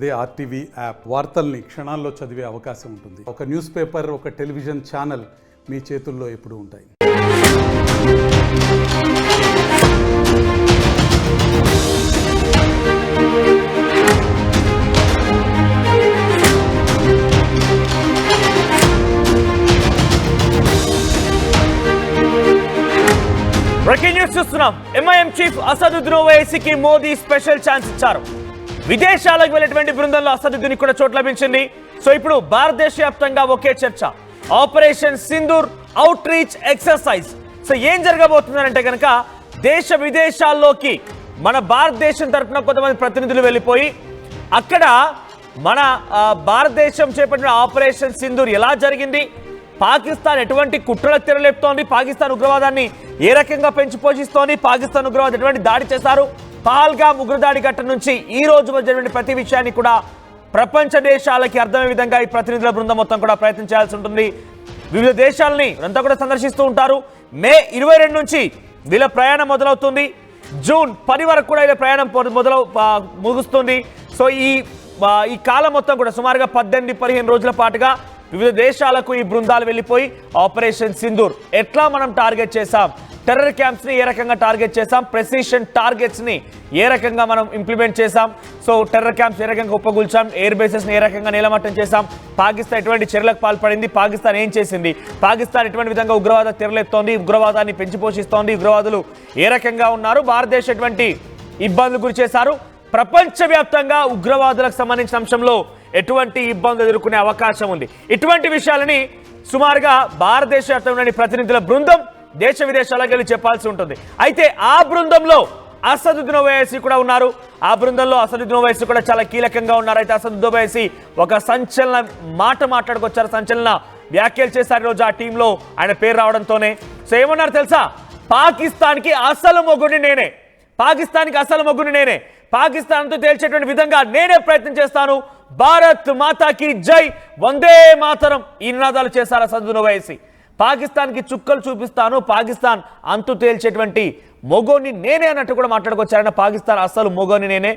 అదే RTV app వార్తల్ని క్షణాల్లో చదివే అవకాశం ఉంటుంది. ఒక న్యూస్ పేపర్, ఒక టెలివిజన్ ఛానల్ మీ చేతుల్లో ఎప్పుడూ ఉంటాయి. బ్రేకింగ్ న్యూస్ చూస్తున్నాం. ఎంఐఎం చీఫ్ అసదుద్దీన్ ఓవైసీకి మోదీ స్పెషల్ ఛాన్స్ ఇచ్చారు. విదేశాలకు వెళ్ళేటువంటి బృందంలో అసదుద్దీన్ కూడా చోటు లభించింది. సో ఇప్పుడు భారతదేశ వ్యాప్తంగా ఒకే చర్చ, operation Sindoor out reach exercise. So ఏం జరగబోతుందంటే కనుక దేశ విదేశాల్లోకి మన భారతదేశం తరఫున కొంతమంది ప్రతినిధులు వెళ్ళిపోయి అక్కడ మన భారతదేశం చేపట్టిన ఆపరేషన్ సింధూర్ ఎలా జరిగింది, పాకిస్తాన్ ఎటువంటి కుట్రలకు తెరలేపుతోంది, పాకిస్తాన్ ఉగ్రవాదాన్ని ఏ రకంగా పెంచి పోషిస్తోంది, పాకిస్తాన్ ఉగ్రవాదం ఎటువంటి దాడి చేశారు, పహల్గామ్ ఉగ్రదాడి ఘటన నుంచి ఈ రోజు జరిగిన ప్రతి విషయాన్ని కూడా ప్రపంచ దేశాలకి అర్థమయ్యే విధంగా ఈ ప్రతినిధుల బృందం మొత్తం కూడా ప్రయత్నం చేయాల్సి ఉంటుంది. వివిధ దేశాలని అంతా కూడా సందర్శిస్తూ ఉంటారు. మే 22 నుంచి వీళ్ళ ప్రయాణం మొదలవుతుంది. జూన్ 10 వరకు కూడా వీళ్ళ ప్రయాణం ముగుస్తుంది. సో ఈ కాలం మొత్తం కూడా సుమారుగా 18-15 రోజుల పాటుగా వివిధ దేశాలకు ఈ బృందాలు వెళ్ళిపోయి ఆపరేషన్ సింధూర్ ఎట్లా మనం టార్గెట్ చేశాం, టెర్రర్ క్యాంప్స్ ని ఏ రకంగా టార్గెట్ చేశాం, ప్రెసిషన్ టార్గెట్స్ ని ఏ రకంగా మనం ఇంప్లిమెంట్ చేశాం, సో టెర్రర్ క్యాంప్స్ ఏ రకంగా ఉపగుల్చాం, ఎయిర్ బేసెస్ ని ఏ రకంగా నేలమట్టం చేశాం, పాకిస్తాన్ ఎటువంటి చర్యలకు పాల్పడింది, పాకిస్తాన్ ఏం చేసింది, పాకిస్తాన్ ఎటువంటి విధంగా ఉగ్రవాద తెరలేపుతోంది, ఉగ్రవాదాన్ని పెంచి పోషిస్తోంది, ఉగ్రవాదులు ఏ రకంగా ఉన్నారు, భారతదేశం ఎటువంటి ఇబ్బందులు గురి చేశారు, ప్రపంచవ్యాప్తంగా ఉగ్రవాదులకు సంబంధించిన అంశంలో ఎటువంటి ఇబ్బందులు ఎదుర్కొనే అవకాశం ఉంది. ఇటువంటి విషయాలని సుమారుగా భారతదేశ వ్యాప్తంలోని ప్రతినిధుల బృందం దేశ విదేశాలకు వెళ్ళి చెప్పాల్సి ఉంటుంది. అయితే ఆ బృందంలో అసదుద్దీన్ ఓవైసీ కూడా ఉన్నారు. ఆ బృందంలో అసదుద్దీన్ ఓవైసీ కూడా చాలా కీలకంగా ఉన్నారు. అయితే అసదుద్దీన్ ఓవైసీ ఒక సంచలన మాట్లాడుకొచ్చారు, సంచలన వ్యాఖ్యలు చేశారు ఈరోజు ఆ టీంలో ఆయన పేరు రావడంతోనే. సో ఏమన్నారు తెలుసా, పాకిస్తాన్కి అసలు మొగ్గుని నేనే, పాకిస్తాన్కి అసలు మొగ్గుని నేనే, పాకిస్తాన్తో తేల్చేటువంటి విధంగా నేనే ప్రయత్నం చేస్తాను, భారత్ మాతాకి జై, వందే మాతరం ఈ నినాదాలు చేశారు అసదుద్దీన్ ఓవైసీ. పాకిస్తాన్కి చుక్కలు చూపిస్తాను, పాకిస్తాన్ అంతు తేల్చేటువంటి మొగోని నేనే అన్నట్టు కూడా మాట్లాడుకొచ్చారన్న. పాకిస్తాన్ అసలు మొగోని నేనే.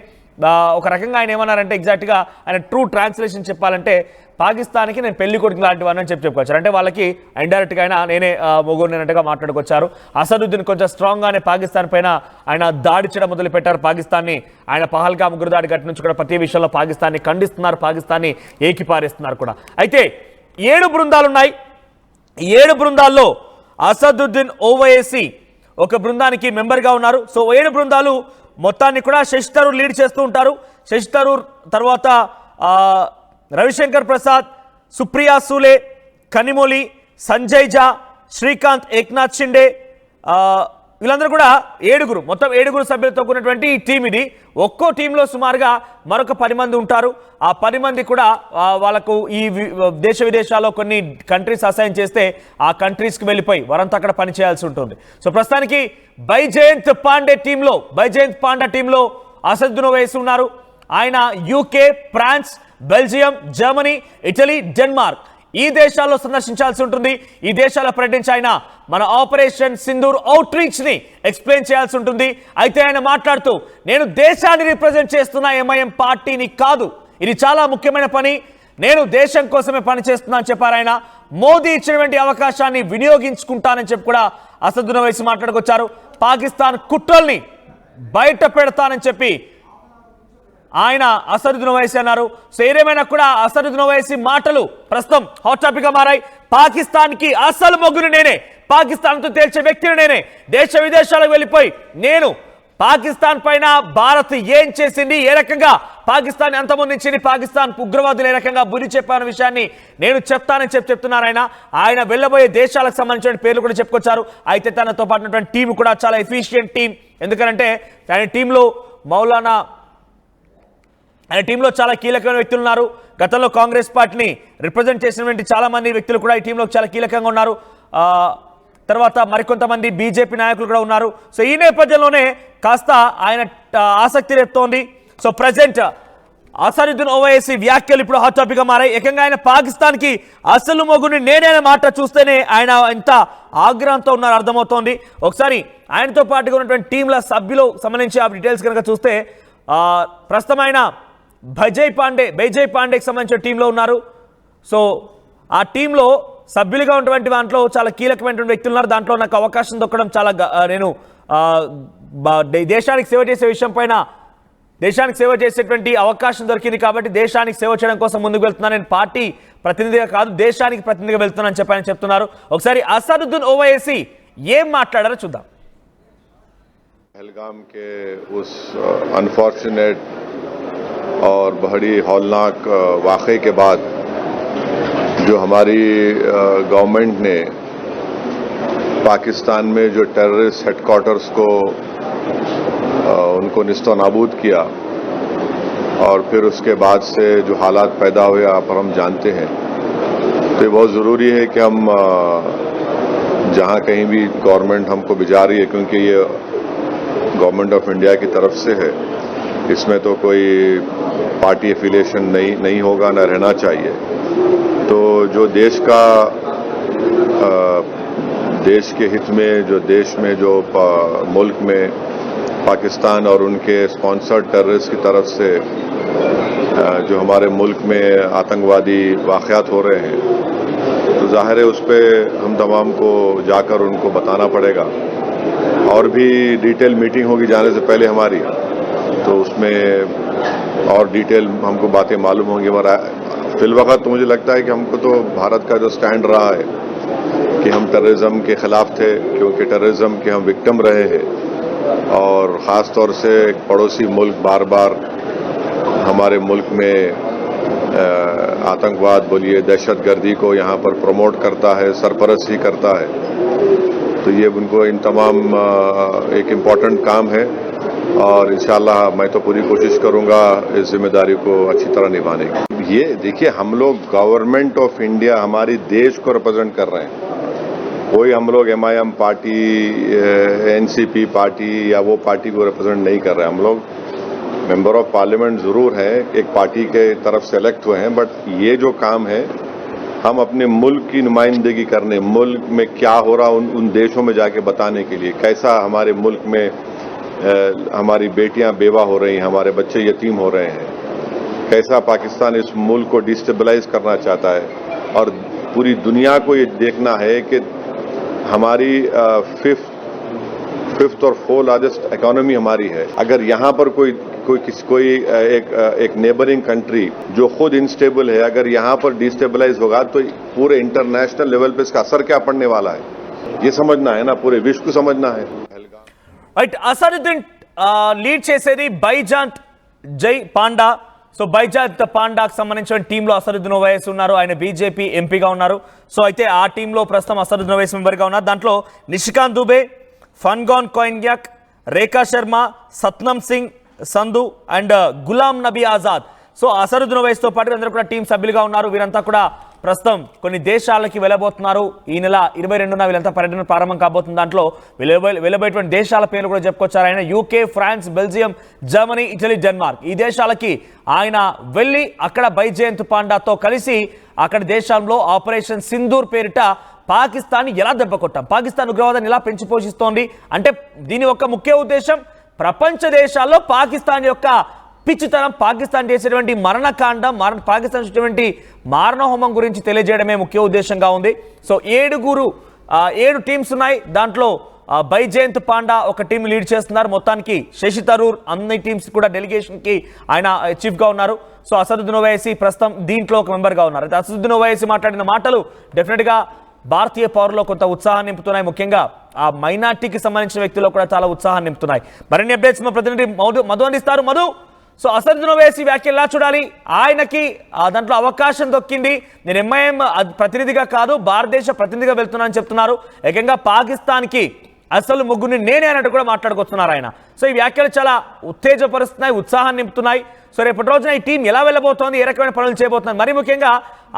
ఒక రకంగా ఆయన ఏమన్నారంటే ఎగ్జాక్ట్గా ఆయన ట్రూ ట్రాన్స్లేషన్ చెప్పాలంటే పాకిస్తాన్కి నేను పెళ్లి కొడుకు లాంటి వాడిని అని చెప్పుకొచ్చారు. అంటే వాళ్ళకి ఇండైరెక్ట్గా అయినా నేనే మొగోని అన్నట్టుగా మాట్లాడుకొచ్చారు. అసదుద్దీన్ కొంచెం స్ట్రాంగ్గానే పాకిస్తాన్ పైన ఆయన దాడి చేయడం మొదలుపెట్టారు. పాకిస్తాన్ని ఆయన పహల్గామ్ ఉగ్రదాడి ఘటన నుంచి కూడా ప్రతి విషయంలో పాకిస్తాన్ని ఖండిస్తున్నారు, పాకిస్తాన్ని ఏకిపారేస్తున్నారు కూడా. అయితే 7 బృందాలు ఉన్నాయి. 7 బృందాల్లో అసదుద్దీన్ ఓవైసీ ఒక బృందానికి మెంబర్గా ఉన్నారు. సో 7 బృందాలు మొత్తాన్ని కూడా శశి థరూర్ లీడ్ చేస్తూ ఉంటారు. శశి థరూర్ తర్వాత రవిశంకర్ ప్రసాద్, సుప్రియా సూలే, కనిమొలి, సంజయ్ ఝా, శ్రీకాంత్, ఏక్నాథ్ షిండే, వీళ్ళందరూ కూడా 7 మొత్తం 7 సభ్యులతో కూడినటువంటి ఈ టీం ఇది. ఒక్కో టీంలో సుమారుగా మరొక 10 మంది ఉంటారు. ఆ 10 మంది కూడా వాళ్ళకు ఈ దేశ విదేశాల్లో కొన్ని కంట్రీస్ అసైన్ చేస్తే ఆ కంట్రీస్కి వెళ్ళిపోయి వారంతా అక్కడ పనిచేయాల్సి ఉంటుంది. సో ప్రస్తుతానికి బైజయంత్ పాండా టీంలో అసదుద్దీన్ ఓవైసీ ఉన్నారు. ఆయన UK, France, Belgium, Germany, Italy, Denmark ఈ దేశాల్లో సందర్శించాల్సి ఉంటుంది. ఈ దేశాల్లో పర్యటించి ఆయన మన ఆపరేషన్ సింధూర్ అవుట్ రీచ్ ని ఎక్స్ప్లెయిన్ చేయాల్సి ఉంటుంది. అయితే ఆయన మాట్లాడుతూ నేను దేశాన్ని రిప్రజెంట్ చేస్తున్న ఎంఐఎం పార్టీని కాదు, ఇది చాలా ముఖ్యమైన పని, నేను దేశం కోసమే పనిచేస్తున్నా అని చెప్పారు ఆయన. మోదీ ఇచ్చినటువంటి అవకాశాన్ని వినియోగించుకుంటానని చెప్పి కూడా అసదుద్దీన్ ఓవైసీ మాట్లాడుకొచ్చారు. పాకిస్తాన్ కుట్రల్ని బయట పెడతానని చెప్పి ఆయన అసదుద్దీన్ ఓవైసీ అన్నారు. సో ఏదేమైనా కూడా అసదుద్దీన్ ఓవైసీ మాటలు ప్రస్తుతం హాట్ టాపిక్ గా మారాయి. పాకిస్తాన్కి అసలు మొగ్గును నేనే, పాకిస్తాన్తో తేల్చే వ్యక్తిని నేనే, దేశ విదేశాలకు వెళ్ళిపోయి నేను పాకిస్తాన్ పైన భారత్ ఏం చేసింది, ఏ రకంగా పాకిస్తాన్ అంతమొందించింది, పాకిస్తాన్ ఉగ్రవాదులు ఏ రకంగా బురి చెప్పాన విషయాన్ని నేను చెప్తానని చెప్తున్నారు ఆయన. ఆయన వెళ్ళబోయే దేశాలకు సంబంధించిన పేర్లు కూడా చెప్పుకొచ్చారు. అయితే తనతో పాటు టీం కూడా చాలా ఎఫిషియెంట్ టీం. ఎందుకంటే ఆయన టీంలో చాలా కీలకమైన వ్యక్తులు ఉన్నారు. గతంలో కాంగ్రెస్ పార్టీని రిప్రజెంట్ చేసినటువంటి చాలా మంది వ్యక్తులు కూడా ఈ టీంలో చాలా కీలకంగా ఉన్నారు. తర్వాత మరికొంతమంది బీజేపీ నాయకులు కూడా ఉన్నారు. సో ఈ నేపథ్యంలోనే కాస్త ఆయన ఆసక్తి రేపుతోంది. సో ప్రజెంట్ అసదుద్దీన్ ఓవైసీ వ్యాఖ్యలు ఇప్పుడు హాట్ టాపిక్ గా మారాయి. ఏకంగా ఆయన పాకిస్తాన్కి అసలు మొగుని నేనే మాట చూస్తేనే ఆయన ఎంత ఆగ్రహంతో ఉన్నారో అర్థమవుతోంది. ఒకసారి ఆయనతో పాటుగా ఉన్నటువంటి టీంల సభ్యులు సంబంధించి ఆ డీటెయిల్స్ కనుక చూస్తే ప్రస్తుతం ఆయన బైజయ్ పాండేకి సంబంధించిన టీంలో ఉన్నారు. సో ఆ టీంలో సభ్యులుగా ఉన్నటువంటి దాంట్లో చాలా కీలకమైనటువంటి వ్యక్తులు ఉన్నారు. దాంట్లో నాకు అవకాశం దొక్కడం చాలా నేను దేశానికి సేవ చేసే విషయం పైన దేశానికి సేవ చేసేటువంటి అవకాశం దొరికింది కాబట్టి దేశానికి సేవ చేయడం కోసం ముందుకు వెళ్తున్నాను. నేను పార్టీ ప్రతినిధిగా కాదు దేశానికి ప్రతినిధిగా వెళ్తున్నానని చెప్పని చెప్తున్నారు. ఒకసారి అసదుద్దీన్ ఓవైసీ ఏం మాట్లాడారో చూద్దాం. पहलगाम के उस अनफॉर्चुनेट और बड़ी हौलनाक वाक़े के बाद जो हमारी गवर्नमेंट ने पाकिस्तान में जो टेररिस्ट हेडक्वार्टर्स को उनको निस्तो नाबूद किया और फिर उसके बाद से जो हालात पैदा हुए आप और हम जानते हैं, तो ये बहुत ज़रूरी है कि हम जहाँ कहीं भी गवर्नमेंट हमको भिजा रही है, क्योंकि ये गवर्नमेंट ऑफ इंडिया की तरफ से है, इसमें तो कोई पार्टी एफिलिएशन नहीं होगा, न रहना चाहिए। तो जो देश का देश के हित में जो देश में जो मुल्क में पाकिस्तान और उनके स्पॉन्सर्ड टेररिस्ट की तरफ से जो हमारे मुल्क में आतंकवादी वाक़यात हो रहे हैं, तो जाहिर है उस पर हम तमाम को जाकर उनको बताना पड़ेगा। और भी डिटेल मीटिंग होगी जाने से पहले हमारी, तो उसमें और डिटेल हमको बातें मालूम होंगी। मगर फिलवक़्त तो मुझे लगता है कि हमको तो भारत का जो स्टैंड रहा है कि हम टेररिज्म के ख़िलाफ़ थे, क्योंकि टेररिज्म के हम विक्टिम रहे हैं और ख़ास तौर से पड़ोसी मुल्क बार बार हमारे मुल्क में आतंकवाद बोलिए दहशतगर्दी को यहाँ पर प्रमोट करता है, सरपरस्ती करता है। तो ये उनको इन तमाम एक इम्पॉर्टेंट काम है और इंशाअल्लाह मैं तो पूरी कोशिश करूँगा इस जिम्मेदारी को अच्छी तरह निभाने की। ये देखिए, हम लोग गवर्नमेंट ऑफ इंडिया हमारी देश को रिप्रेजेंट कर रहे हैं। कोई हम लोग MIM पार्टी, NCP पार्टी या वो पार्टी को रिप्रेजेंट नहीं कर रहे हैं। हम लोग मेंबर ऑफ पार्लियामेंट ज़रूर हैं, एक पार्टी के तरफ सेलेक्ट हुए हैं, बट ये जो काम है हम अपने मुल्क की नुमाइंदगी करने, मुल्क में क्या हो रहा उन देशों में जाके बताने के लिए, कैसा हमारे मुल्क में हमारी बेटियां बेवा हो रही हैं, हमारे बच्चे यतीम हो रहे हैं, कैसा पाकिस्तान इस मुल्क को डिस्टेबलाइज करना चाहता है। और पूरी दुनिया को ये देखना है कि हमारी फिफ्थ और 4th लार्जेस्ट इकोनॉमी हमारी है। अगर यहाँ पर कोई एक नेबरिंग कंट्री जो खुद इनस्टेबल है, अगर यहाँ पर डिस्टेबलाइज होगा तो पूरे इंटरनेशनल लेवल पे इसका असर क्या पड़ने वाला है, ये समझना है ना, पूरे विश्व को समझना है। రైట్, అసదుద్దీన్ లీడ్ చేసేది బైజయంత్ పాండా. సో బైజయంత్ పాండాకు సంబంధించిన టీంలో అసదుద్దీన్ ఓవైసీ ఉన్నారు. ఆయన బీజేపీ ఎంపీగా ఉన్నారు. సో అయితే ఆ టీంలో ప్రస్తుతం అసదుద్దీన్ ఓవైసీ మెంబర్గా ఉన్నారు. దాంట్లో నిషికాంత్ దుబే, ఫన్గాన్ కోయిన్యాక్, రేఖా శర్మ, సత్నం సింగ్ సంధు అండ్ గులాం నబీ ఆజాద్. సో అసదుద్దీన్ ఓవైసీతో పాటు వీరందరూ కూడా టీం సభ్యులుగా ఉన్నారు. వీరంతా కూడా ప్రస్తుతం కొన్ని దేశాలకి వెళ్ళబోతున్నారు. ఈ నెల 22న వీళ్ళంతా పర్యటన ప్రారంభం కాబోతుంది. దాంట్లో వెళ్ళబోయేటువంటి దేశాల పేర్లు కూడా చెప్పుకొచ్చారు ఆయన. UK, France, Belgium, Germany, Italy, Denmark. ఈ దేశాలకి ఆయన వెళ్ళి అక్కడ బైజయంత్ పాండాతో కలిసి అక్కడ దేశంలో ఆపరేషన్ సింధూర్ పేరిట పాకిస్తాన్ ఎలా దెబ్బ కొట్టాం, పాకిస్తాన్ ఉగ్రవాదాన్ని ఎలా పెంచి పోషిస్తోంది అంటే దీని యొక్క ముఖ్య ఉద్దేశం ప్రపంచ దేశాల్లో పాకిస్తాన్ యొక్క పిచ్చితనం, పాకిస్తాన్ చేసేటువంటి మరణకాండం, పాకిస్తాన్ చేసేటువంటి మారణహోమం గురించి తెలియజేయడమే ముఖ్య ఉద్దేశంగా ఉంది. సో 7 టీమ్స్ ఉన్నాయి. దాంట్లో బైజయంత్ పాండా ఒక టీం లీడ్ చేస్తున్నారు. మొత్తానికి శశి తరూర్ అన్ని టీమ్స్ కూడా డెలిగేషన్కి ఆయన చీఫ్గా ఉన్నారు. సో అసదుద్దీన్ ఓవైసీ ప్రస్తుతం దీంట్లో ఒక మెంబర్గా ఉన్నారు. అయితే అసదుద్దీన్ ఓవైసీ మాట్లాడిన మాటలు డెఫినెట్గా భారతీయ పౌరుల్లో కొంత ఉత్సాహాన్ని నింపుతున్నాయి. ముఖ్యంగా ఆ మైనార్టీకి సంబంధించిన వ్యక్తుల్లో కూడా చాలా ఉత్సాహాన్ని నింపుతున్నాయి. మరిన్ని అప్డేట్స్ మా ప్రతినిధి మధు అందిస్తారు. మధు, సో అసదుద్దీన్ ఓవైసీ వ్యాఖ్యలు ఎలా చూడాలి? ఆయనకి దాంట్లో అవకాశం దొక్కింది. నేను MIM ప్రతినిధిగా కాదు భారతదేశ ప్రతినిధిగా వెళ్తున్నానని చెప్తున్నారు. ఏకంగా పాకిస్తాన్కి అసలు ముగ్గురిని నేనే అన్నట్టు కూడా మాట్లాడుకొస్తున్నారు ఆయన. సో ఈ వ్యాఖ్యలు చాలా ఉత్తేజపరుస్తున్నాయి, ఉత్సాహాన్ని నింపుతున్నాయి. సో రేపటి రోజున ఈ టీం ఎలా వెళ్ళబోతోంది, ఏ రకమైన పనులు చేయబోతున్నారు, మరి ముఖ్యంగా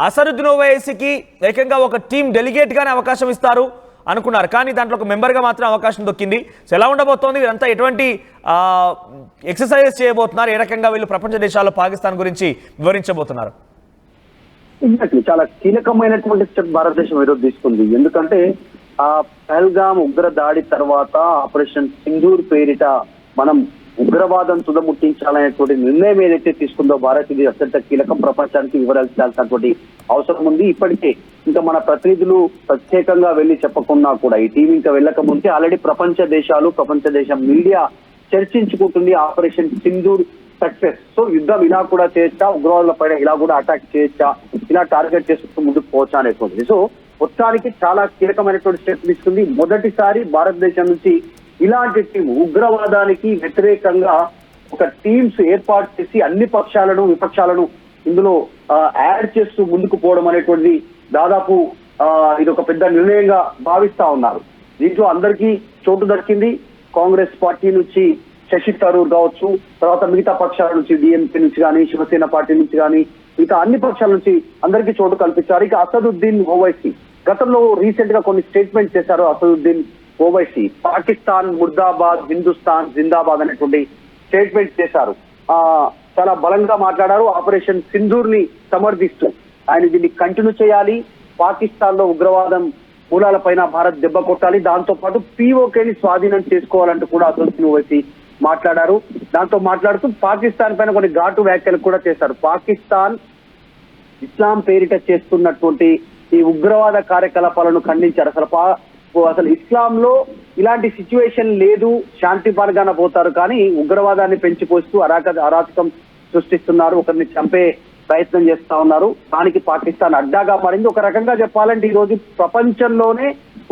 అసదుద్దీన్ ఓవైసీకి ఏకంగా ఒక టీం డెలిగేట్గానే అవకాశం ఇస్తారు అనుకున్నారు, కానీ దాంట్లో ఒక మెంబర్గా మాత్రం అవకాశం దొక్కింది. సో ఎలా ఉండబోతోంది, వీరంతా ఎటువంటి ఎక్సర్సైజెస్ చేయబోతున్నారు, ఏ రకంగా వీళ్ళు ప్రపంచ దేశాల్లో పాకిస్తాన్ గురించి వివరించబోతున్నారు? ఎగ్జాక్ట్లీ, చాలా కీలకమైనటువంటి స్టెప్ భారతదేశం ఈరోజు తీసుకుంది. ఎందుకంటే ఆ పహల్గామ్ ఉగ్ర దాడి తర్వాత ఆపరేషన్ సింధూర్ పేరిట మనం ఉగ్రవాదం తుదముట్టించాలనేటువంటి నిర్ణయం ఏదైతే తీసుకుందో భారత్, ఇది అత్యంత కీలకం, ప్రపంచానికి వివరించాల్సినటువంటి అవసరం ఉంది. ఇప్పటికే ఇంకా మన ప్రతినిధులు ప్రత్యేకంగా వెళ్లి చెప్పకున్నా కూడా ఈ టీం ఇంకా వెళ్ళక ముందే ఆల్రెడీ ప్రపంచ దేశం మీడియా చర్చించుకుంటుంది ఆపరేషన్ సింధూర్ సక్సెస్. సో యుద్ధం ఇలా కూడా చేయొచ్చా, ఉగ్రవాదుల పైన ఇలా కూడా అటాక్ చేయొచ్చా, ఇలా టార్గెట్ చేసుకుంటూ ముందుకు పోవచ్చా అనేటువంటిది. సో మొత్తానికి చాలా కీలకమైనటువంటి స్టెప్ తీసుకుంది. మొదటిసారి భారతదేశం నుంచి ఇలాంటి టీం ఉగ్రవాదానికి వ్యతిరేకంగా ఒక టీమ్స్ ఏర్పాటు చేసి అన్ని పక్షాలను విపక్షాలను ఇందులో యాడ్ చేస్తూ ముందుకు పోవడం అనేటువంటిది దాదాపు ఇది ఒక పెద్ద నిర్ణయంగా భావిస్తా ఉన్నారు. దీంట్లో అందరికీ చోటు దక్కింది. కాంగ్రెస్ పార్టీ నుంచి శశి థరూర్ కావచ్చు, తర్వాత మిగతా పక్షాల నుంచి డిఎంకే నుంచి కానీ, శివసేన పార్టీ నుంచి కానీ, ఇంకా అన్ని పక్షాల నుంచి అందరికీ చోటు కల్పించారు. ఇక అసదుద్దీన్ ఓవైసీ గతంలో రీసెంట్ గా కొన్ని స్టేట్మెంట్ చేశారు. అసదుద్దీన్ ఓవైసీ పాకిస్తాన్ ముర్దాబాద్, హిందుస్థాన్ జిందాబాద్ అనేటువంటి స్టేట్మెంట్ చేశారు. చాలా బలంగా మాట్లాడారు. ఆపరేషన్ సింధూర్ ని సమర్థిస్తూ ఆయన దీన్ని కంటిన్యూ చేయాలి, పాకిస్తాన్ లో ఉగ్రవాదం మూలాలపైన భారత్ దెబ్బ కొట్టాలి, దాంతో పాటు పీఓకేని స్వాధీనం చేసుకోవాలంటూ కూడా అసదుద్దీన్ ఓవైసీ మాట్లాడారు. దాంతో మాట్లాడుతూ పాకిస్తాన్ పైన కొన్ని ఘాటు వ్యాఖ్యలు కూడా చేశారు. పాకిస్తాన్ ఇస్లాం పేరిట చేస్తున్నటువంటి ఈ ఉగ్రవాద కార్యకలాపాలను ఖండించారు. అసలు ఇస్లాం లో ఇలాంటి సిచ్యువేషన్ లేదు, శాంతి పాలగాన పోతారు, కానీ ఉగ్రవాదాన్ని పెంచిపోస్తూ అరాచకం సృష్టిస్తున్నారు, ఒకరిని చంపే ప్రయత్నం చేస్తా ఉన్నారు. దానికి పాకిస్తాన్ అడ్డాగా మారింది. ఒక రకంగా చెప్పాలంటే ఈ రోజు ప్రపంచంలోనే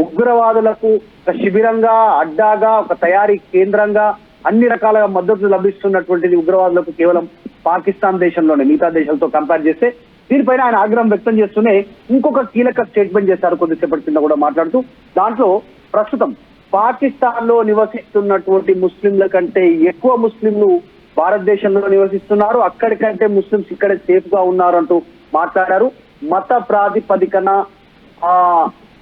ఉగ్రవాదులకు ఒక శిబిరంగా, అడ్డాగా, ఒక తయారీ కేంద్రంగా అన్ని రకాలుగా మద్దతు లభిస్తున్నటువంటిది ఉగ్రవాదులకు కేవలం పాకిస్తాన్ దేశంలోనే. మిగతా దేశాలతో కంపేర్ చేస్తే దీనిపైన ఆయన ఆగ్రహం వ్యక్తం చేస్తూనే ఇంకొక కీలక స్టేట్మెంట్ చేశారు కొద్దిసేపటి కింద కూడా మాట్లాడుతూ. దాంట్లో ప్రస్తుతం పాకిస్తాన్ లో నివసిస్తున్నటువంటి ముస్లింల కంటే ఎక్కువ ముస్లింలు భారతదేశంలో నివసిస్తున్నారు, అక్కడికంటే ముస్లింస్ ఇక్కడ సేఫ్ గా ఉన్నారు అంటూ మాట్లాడారు. మత ప్రాతిపదికన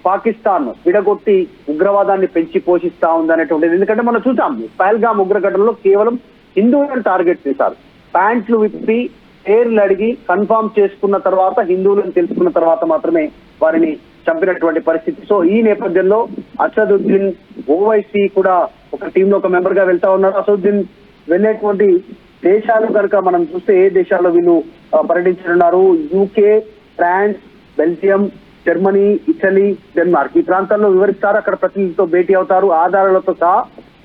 పాకిస్తాన్ విడగొట్టి ఉగ్రవాదాన్ని పెంచి పోషిస్తా ఉందనేటువంటిది. ఎందుకంటే మనం చూసాం పహల్గామ్ ఉగ్రఘటనలో కేవలం హిందువులను టార్గెట్ చేశారు. ప్యాంట్లు విప్పి పేర్లు అడిగి కన్ఫర్మ్ చేసుకున్న తర్వాత, హిందువులను తెలుసుకున్న తర్వాత మాత్రమే వారిని చంపినటువంటి పరిస్థితి. సో ఈ నేపథ్యంలో అసదుద్దీన్ ఓవైసీ కూడా ఒక టీంలో ఒక మెంబర్ గా వెళ్తా ఉన్నారు. అసదుద్దీన్ వెళ్ళేటువంటి దేశాలు కనుక మనం చూస్తే ఏ దేశాల్లో వీళ్ళు పర్యటించనున్నారు? UK, France, Belgium, Germany, Italy, Denmark ఈ ప్రాంతాల్లో వివరిస్తారు. అక్కడ ప్రతినిధులతో భేటీ అవుతారు. ఆధారాలతో సహా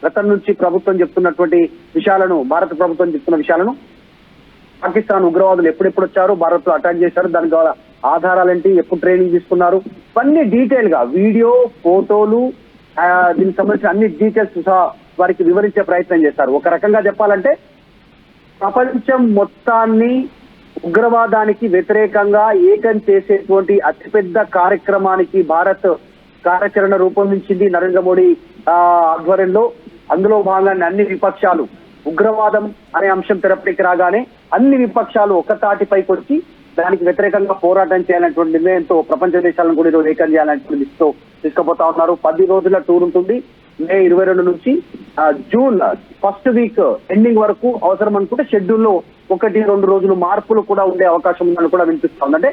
గతం నుంచి ప్రభుత్వం చెప్తున్నటువంటి విషయాలను, భారత ప్రభుత్వం చెప్తున్న విషయాలను, పాకిస్తాన్ ఉగ్రవాదులు ఎప్పుడెప్పుడు వచ్చారు, భారత్ లో అటాక్ చేశారు, దానికి గల ఆధారాలేంటి, ఎప్పుడు ట్రైనింగ్ తీసుకున్నారు, ఇవన్నీ డీటెయిల్ గా వీడియో, ఫోటోలు, దీనికి సంబంధించిన అన్ని డీటెయిల్స్ సహా వారికి వివరించే ప్రయత్నం చేస్తారు. ఒక రకంగా చెప్పాలంటే ప్రపంచం మొత్తాన్ని ఉగ్రవాదానికి వ్యతిరేకంగా ఏకం చేసేటువంటి అతిపెద్ద కార్యక్రమానికి భారత్ కార్యాచరణ రూపొందించింది నరేంద్ర మోడీ ఆధ్వర్యంలో. అందులో భాగంగా అన్ని విపక్షాలు ఉగ్రవాదం అనే అంశం తెరపైకి రాగానే అన్ని విపక్షాలు ఒక తాటిపైకి వచ్చి దానికి వ్యతిరేకంగా పోరాటం చేయాలనేటువంటి నిర్ణయంతో ప్రపంచ దేశాలను కూడా ఈరోజు ఏకం చేయాలనేటువంటి దిశతో తీసుకుపోతా ఉన్నారు. 10 రోజుల టూర్ ఉంటుంది. మే 22 నుంచి జూన్ ఫస్ట్ వీక్ ఎండింగ్ వరకు అవసరం అనుకుంటే షెడ్యూల్లో 1-2 రోజులు మార్పులు కూడా ఉండే అవకాశం ఉందని కూడా వినిపిస్తా ఉంది. అంటే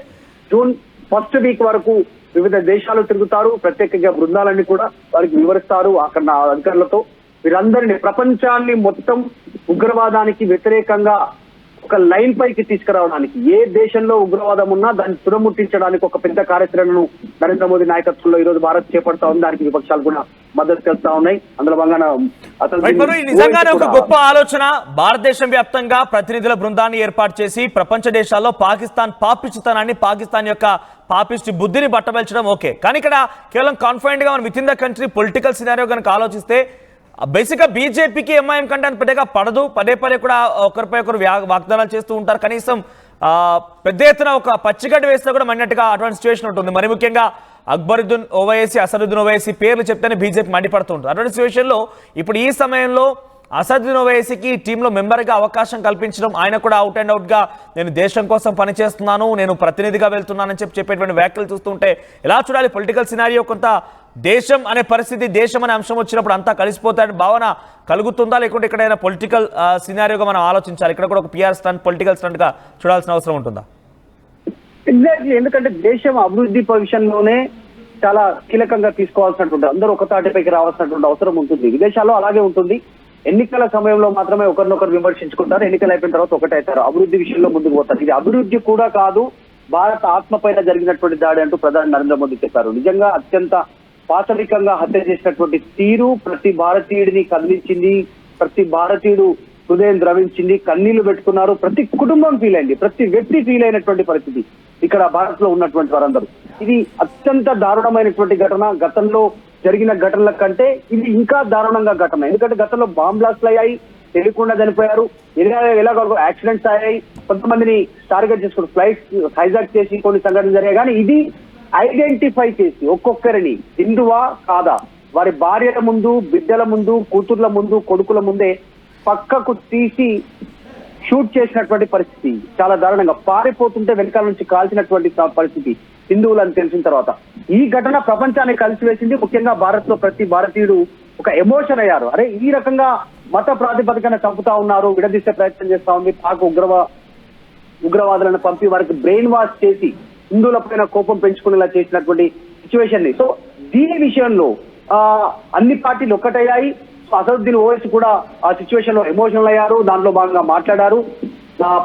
జూన్ ఫస్ట్ వీక్ వరకు వివిధ దేశాలు తిరుగుతారు. ప్రత్యేకంగా బృందాలన్నీ కూడా వారికి వివరిస్తారు అక్కడ అధికారులతో. వీరందరినీ, ప్రపంచాన్ని మొత్తం ఉగ్రవాదానికి వ్యతిరేకంగా ఒక లైన్ పైకి తీసుకురావడానికి, ఏ దేశంలో ఉగ్రవాదం ఉన్నా దాన్ని తుడముట్టించడానికి ఒక పెద్ద కార్యాచరణను నరేంద్ర మోదీ నాయకత్వంలో ఈ రోజు భారత్ చేపడతా ఉంది. దానికి విపక్షాలు కూడా మద్దతు తెలుస్తా ఉన్నాయి. అందులో భాగంగా నిజంగానే ఒక గొప్ప ఆలోచన. భారతదేశం వ్యాప్తంగా ప్రతినిధుల బృందాన్ని ఏర్పాటు చేసి ప్రపంచ దేశాల్లో పాకిస్తాన్ పాపిస్తుతనాన్ని, పాకిస్తాన్ యొక్క పాపిస్టి బుద్ధిని బట్టబెల్చడం ఓకే. కానీ ఇక్కడ కేవలం కాన్ఫైన్డ్ గా మనం with in the country political scenario కనుక ఆలోచిస్తే బేసిక్గా బీజేపీకి ఎంఐఎం కంటే అని పెద్దగా పడదు. పదే కూడా ఒకరిపై ఒకరు వాగ్దానాలు చేస్తూ ఉంటారు. కనీసం పెద్ద ఎత్తున ఒక పచ్చిగడ్డ వేస్తే కూడా మన్నట్టుగా అటువంటి సిచ్యువేషన్ ఉంటుంది. మరి ముఖ్యంగా అక్బరుద్దీన్ ఓవైసీ, అసదుద్దీన్ ఓవైసీ పేర్లు చెప్తేనే బీజేపీ మండిపడుతూ ఉంటుంది. అటువంటి సిచ్యువేషన్లో ఇప్పుడు ఈ సమయంలో అసదుద్దీన్ ఓవైసీకి టీంలో మెంబర్గా అవకాశం కల్పించడం, ఆయన కూడా అవుట్ అండ్ అవుట్గా నేను దేశం కోసం పనిచేస్తున్నాను, నేను ప్రతినిధిగా వెళ్తున్నానని చెప్పేటువంటి వ్యాఖ్యలు చూస్తుంటే ఎలా చూడాలి? పొలిటికల్ సినారియో కొంత దేశం అనే పరిస్థితి, దేశం అనే అంశం వచ్చినప్పుడు అంతా కలిసిపోతాయని భావన కలుగుతుందా, లేకుంటే ఇక్కడైనా పొలిటికల్ సినారియోగా మనం ఆలోచించాలి? ఇక్కడ కూడా ఒక పిఆర్ స్టంట్, పొలిటికల్ స్టంట్ గా చూడాల్సిన అవసరం ఉంటుందా? ఎగ్జాక్ట్లీ. ఎందుకంటే దేశం అభివృద్ధి భవిష్యంలోనే చాలా కీలకంగా తీసుకోవాల్సినటువంటి, అందరూ ఒక తాటిపైకి రావాల్సినటువంటి అవసరం ఉంటుంది. విదేశాల్లో అలాగే ఉంటుంది. ఎన్నికల సమయంలో మాత్రమే ఒకరినొకరు విమర్శించుకుంటారు, ఎన్నికలు అయిపోయిన తర్వాత ఒకటైతారు, అభివృద్ధి విషయంలో ముందుకు పోతారు. ఇది అభివృద్ధి కూడా కాదు, భారత ఆత్మ పైన జరిగినటువంటి దాడి అంటూ ప్రధాని నరేంద్ర మోదీ చెప్పారు. నిజంగా అత్యంత పాశవికంగా హత్య చేసినటువంటి తీరు ప్రతి భారతీయుడిని కదిలించింది, ప్రతి భారతీయుడు హృదయం ద్రవించింది, కన్నీళ్లు పెట్టుకున్నారు, ప్రతి కుటుంబం ఫీల్ అయింది, ప్రతి వ్యక్తి ఫీల్ అయినటువంటి పరిస్థితి ఇక్కడ భారత్ లో ఉన్నటువంటి వారందరూ. ఇది అత్యంత దారుణమైనటువంటి ఘటన. గతంలో జరిగిన ఘటనల కంటే ఇది ఇంకా దారుణంగా ఘటన. ఎందుకంటే గతంలో బాంబ్ బ్లాస్ట్లు అయ్యాయి, తెలియకుండా చనిపోయారు, ఎలాగో యాక్సిడెంట్స్ అయ్యాయి, కొంతమందిని టార్గెట్ చేసుకుని ఫ్లైట్స్ హైజాక్ చేసి కొన్ని సంఘటనలు జరిగాయి. కానీ ఇది ఐడెంటిఫై చేసి ఒక్కొక్కరిని హిందువా కాదా, వారి భార్యల ముందు, బిడ్డల ముందు, కూతుర్ల ముందు, కొడుకుల ముందే పక్కకు తీసి షూట్ చేసినటువంటి పరిస్థితి. చాలా దారుణంగా పారిపోతుంటే వెనకాల నుంచి కాల్చినటువంటి పరిస్థితి హిందువులని తెలిసిన తర్వాత. ఈ ఘటన ప్రపంచాన్ని కలిసివేసింది. ముఖ్యంగా భారత్ లో ప్రతి భారతీయుడు ఒక ఎమోషన్ అయ్యారు. అరే ఈ రకంగా మత ప్రాతిపదికన చంపుతా ఉన్నారు, విడదీసే ప్రయత్నం చేస్తా ఉంది పాక్ ఉగ్రవాదులను పంపి వారికి బ్రెయిన్ వాష్ చేసి హిందువుల పైన కోపం పెంచుకునేలా చేసినటువంటి సిచ్యువేషన్ ని. సో దీని విషయంలో అన్ని పార్టీలు ఒక్కటయ్యాయి. అసదుద్దీన్ ఓవైసీ కూడా ఆ సిచ్యువేషన్ లో ఎమోషనల్ అయ్యారు, దాంట్లో భాగంగా మాట్లాడారు.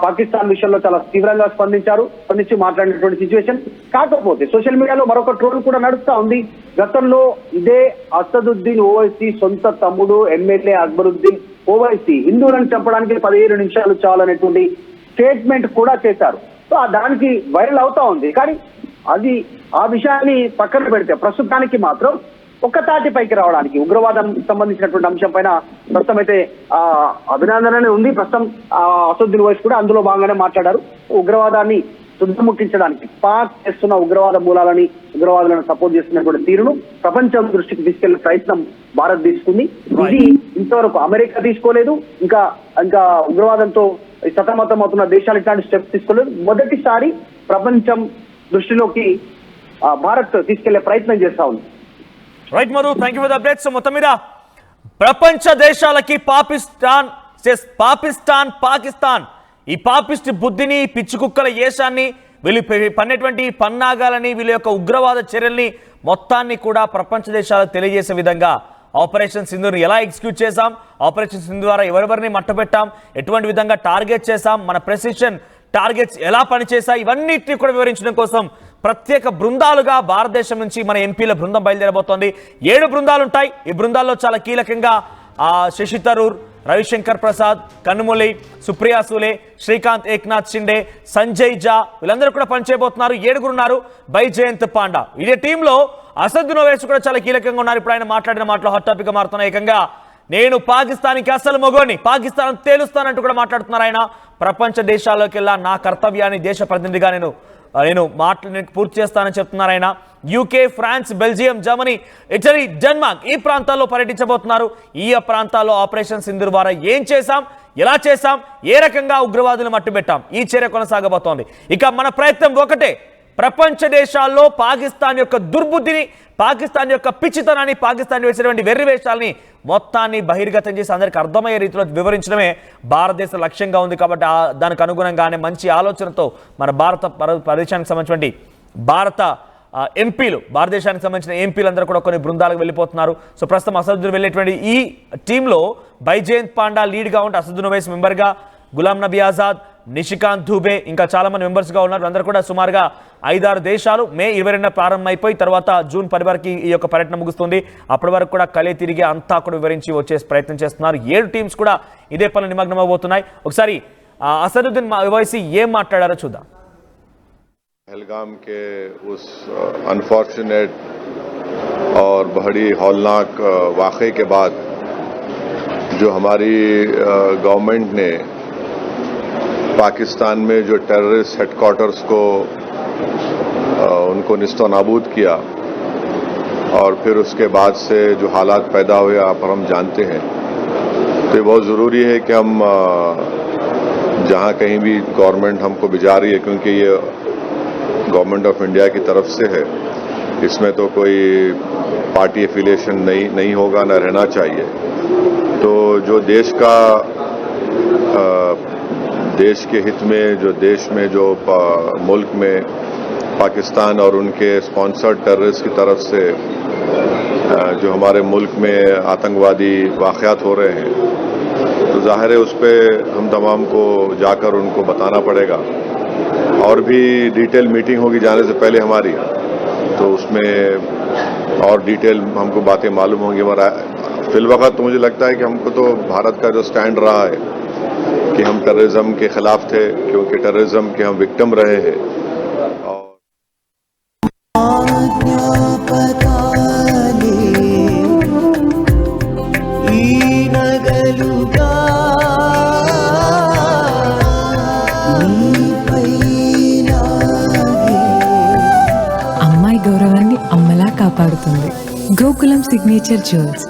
పాకిస్తాన్ విషయంలో చాలా తీవ్రంగా స్పందించి మాట్లాడినటువంటి సిచ్యువేషన్. కాకపోతే సోషల్ మీడియాలో మరొక ట్రోల్ కూడా నడుస్తా ఉంది. గతంలో ఇదే అసదుద్దీన్ ఓవైసీ సొంత తమ్ముడు ఎమ్మెల్యే అక్బరుద్దీన్ ఓవైసీ హిందువులను చంపడానికి 15 నిమిషాలు చాలనేటువంటి స్టేట్మెంట్ కూడా చేశారు. సో దానికి వైరల్ అవుతా ఉంది. కానీ అది ఆ విషయాన్ని పక్కన పెడితే ప్రస్తుతానికి మాత్రం ఒక తాటిపైకి రావడానికి ఉగ్రవాదం సంబంధించినటువంటి అంశం పైన ప్రస్తుతం అయితే అభినందననే ఉంది. ప్రస్తుతం అసదుద్దీన్ ఓవైసీ కూడా అందులో భాగంగానే మాట్లాడారు. ఉగ్రవాదాన్ని తుదముట్టించడానికి పాక్ చేస్తున్న ఉగ్రవాద మూలాలని, ఉగ్రవాదులను సపోర్ట్ చేస్తున్నటువంటి తీరును ప్రపంచం దృష్టికి తీసుకెళ్లే ప్రయత్నం భారత్ తీసుకుంది. ఇది ఇంతవరకు అమెరికా తీసుకోలేదు, ఇంకా ఉగ్రవాదంతో సతమతం అవుతున్న దేశాలు ఇట్లాంటి స్టెప్స్ తీసుకోలేదు. మొదటిసారి ప్రపంచం దృష్టిలోకి భారత్ తీసుకెళ్లే ప్రయత్నం చేస్తా ఉంది. Right Madhu, thank you for the update. So మొత్తం మీద ప్రపంచ దేశాలకి పాకిస్తాన్ ఈ పాపిస్ట్ బుద్ధిని, పిచ్చి కుక్కల ఏషాన్ని, వీళ్ళు పన్నటువంటి పన్నాగాలని, వీళ్ళ యొక్క ఉగ్రవాద చర్యల్ని మొత్తాన్ని కూడా ప్రపంచ దేశాలకు తెలియజేసే విధంగా ఆపరేషన్ సింధూర్ని ఎలా ఎగ్జిక్యూట్ చేశాం, ఆపరేషన్ సింధూర్ ద్వారా ఎవరెవరిని మట్టపెట్టాం, ఎటువంటి విధంగా టార్గెట్ చేశాం, మన ప్రెసిషన్ టార్గెట్స్ ఎలా పనిచేశాయి, ఇవన్నిటిని కూడా వివరించడం కోసం ప్రత్యేక బృందాలుగా భారతదేశం నుంచి మన ఎంపీల బృందం బయలుదేరబోతోంది. 7 బృందాలు ఉంటాయి. ఈ బృందాల్లో చాలా కీలకంగా శశి థరూర్, రవిశంకర్ ప్రసాద్, కన్నుమొలి, సుప్రియా సూలే, శ్రీకాంత్ ఏక్నాథ్ షిండే, సంజయ్ జా వీళ్ళందరూ కూడా పనిచేయబోతున్నారు. 7 ఉన్నారు. బైజయంత్ పాండా ఇదే టీంలో అసదుద్దీన్ ఓవైసీ కూడా చాలా కీలకంగా ఉన్నారు. ఇప్పుడు ఆయన మాట్లాడిన మాటలు హాట్ టాపిక్ గా మారుతున్నాయి. ఏకంగా నేను పాకిస్తాన్కి అసలు మొగోని, పాకిస్తాన్ తేలుస్తానంటూ కూడా మాట్లాడుతున్నారు ఆయన. ప్రపంచ దేశాల్లోకి వెళ్ళా నా కర్తవ్యాన్ని దేశ ప్రతినిధిగా నేను పూర్తి చేస్తానని చెప్తున్నారు ఆయన. UK, France, Belgium, Germany, Italy, Denmark ఈ ప్రాంతాల్లో పర్యటించబోతున్నారు. ఈ ప్రాంతాల్లో ఆపరేషన్ సింధూర్ ద్వారా ఏం చేశాం, ఎలా చేశాం, ఏ రకంగా ఉగ్రవాదులు మట్టుబెట్టాం, ఈ చర్య కొనసాగబోతోంది. ఇక మన ప్రయత్నం ఒకటే, ప్రపంచ దేశాల్లో పాకిస్తాన్ యొక్క దుర్బుద్ధిని, పాకిస్తాన్ యొక్క పిచ్చితనాన్ని, పాకిస్తాన్ వేసినటువంటి వెర్రివేషాలని మొత్తాన్ని బహిర్గతం చేసి అందరికీ అర్థమయ్యే రీతిలో వివరించడమే భారతదేశ లక్ష్యంగా ఉంది. కాబట్టి దానికి అనుగుణంగానే మంచి ఆలోచనతో మన భారతదేశానికి సంబంధించినటువంటి భారతదేశానికి సంబంధించిన ఎంపీలందరూ కూడా కొన్ని బృందాలకు వెళ్ళిపోతున్నారు. సో ప్రస్తుతం అసదుద్దీన్ వెళ్ళేటువంటి ఈ టీంలో బైజయంత్ పాండా లీడ్గా ఉంటే, అసదుద్దీన్ ఓవైసీ మెంబర్గా, గులాం నబీ ఆజాద్, నిషికాంత్ దుబే ఇంకా చాలా మంది మెంబర్స్గా ఉన్నారు. అందరూ కూడా సుమారుగా 5-6 దేశాలు. మే 22 ప్రారంభమైపోయి తర్వాత జూన్ 10 వరకు ఈ యొక్క పర్యటన ముగుస్తుంది. అప్పటి వరకు కూడా కలే తిరిగి అంతా కూడా వివరించి వచ్చే ప్రయత్నం చేస్తున్నారు. 7 టీమ్స్ కూడా ఇదే పనులు నిమగ్నం అవబోతున్నాయి. ఒకసారి అసదుద్దీన్ ఓవైసీ ఏం మాట్లాడారో చూద్దాం. पहलगाम के उस अनफॉर्चुनेट और बड़ी हौलनाक वाक़े के बाद जो हमारी गवर्नमेंट ने पाकिस्तान में जो टेररिस्ट हेडक्वार्टर्स को उनको निस्तो नाबूद किया और फिर उसके बाद से जो हालात पैदा हुए आप और हम जानते हैं, तो ये बहुत ज़रूरी है कि हम जहाँ कहीं भी गवर्नमेंट हमको भिजा रही है, क्योंकि ये गवर्नमेंट ऑफ इंडिया की तरफ से है, इसमें तो कोई पार्टी एफिलिएशन नहीं होगा, न रहना चाहिए। तो जो देश के हित में, जो देश में, जो मुल्क में पाकिस्तान और उनके स्पॉन्सर्ड टेररिस्ट की तरफ से जो हमारे मुल्क में आतंकवादी वाक़यात हो रहे हैं, तो जाहिर है उस पर हम तमाम को जाकर उनको बताना पड़ेगा। और भी डिटेल मीटिंग होगी जाने से पहले हमारी, तो उसमें और डिटेल हमको बातें मालूम होंगी। मगर फिलवक़्त तो मुझे लगता है कि हमको तो भारत का जो स्टैंड रहा है कि हम टेररिज्म के खिलाफ थे, क्योंकि टेररिज्म के हम विक्टिम रहे हैं। और అమ్మాయి గౌరవాన్ని అమ్మలా కాపాడుతుంది. Gokulam signature jewels.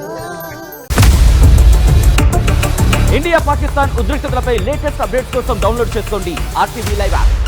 India Pakistan ఉద్రిక్తతలపై లేటెస్ట్ అప్డేట్స్ కోసం డౌన్లోడ్ చేసుకోండి RTV లైవ్ యాప్.